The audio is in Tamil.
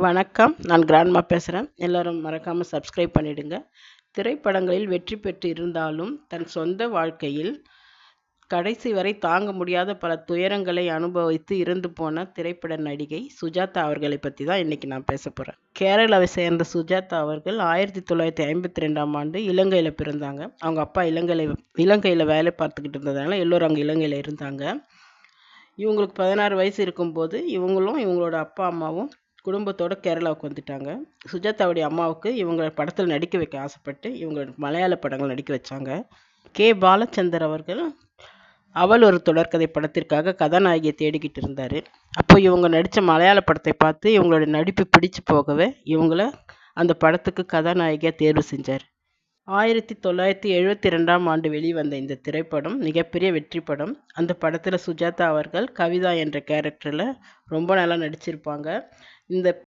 வணக்கம். நான் கிராண்ட்மா பேசுகிறேன். எல்லாரும் மறக்காமல் சப்ஸ்கிரைப் பண்ணிடுங்க. திரைப்படங்களில் வெற்றி பெற்று இருந்தாலும் தன் சொந்த வாழ்க்கையில் கடைசி வரை தாங்க முடியாத பல துயரங்களை அனுபவித்து இறந்து போன திரைப்பட நடிகை சுஜாதா அவர்களை பற்றி தான் இன்றைக்கி நான் பேச போகிறேன். கேரளாவை சேர்ந்த சுஜாதா அவர்கள் 1952ஆம் ஆண்டு இலங்கையில் பிறந்தாங்க. அவங்க அப்பா இலங்கையில் வேலை பார்த்துக்கிட்டு இருந்ததுனால எல்லோரும் அங்கே இலங்கையில் இருந்தாங்க. இவங்களுக்கு 16 வயசு இருக்கும்போது இவங்களும் இவங்களோட அப்பா அம்மாவும் குடும்பத்தோட கேரளாவுக்கு வந்துட்டாங்க. சுஜாதாவுடைய அம்மாவுக்கு இவங்க படத்தில் நடிக்க வைக்க ஆசைப்பட்டு இவங்க மலையாள படங்கள் நடிக்க வச்சாங்க. கே பாலச்சந்தர் அவர்கள் அவள் ஒரு தொடர்கதை படத்திற்காக கதாநாயகியை தேடிக்கிட்டு இருந்தார். அப்போ இவங்க நடித்த மலையாள படத்தை பார்த்து இவங்களோட நடிப்பு பிடிச்சு போகவே இவங்கள அந்த படத்துக்கு கதாநாயகியாக தேர்வு செஞ்சார். 1972ஆம் ஆண்டு வெளிவந்த இந்த திரைப்படம் மிகப்பெரிய வெற்றி படம். அந்த படத்தில் சுஜாதா அவர்கள் கவிதா என்ற கேரக்டரில் ரொம்ப நல்லா நடிச்சிருப்பாங்க. இந்த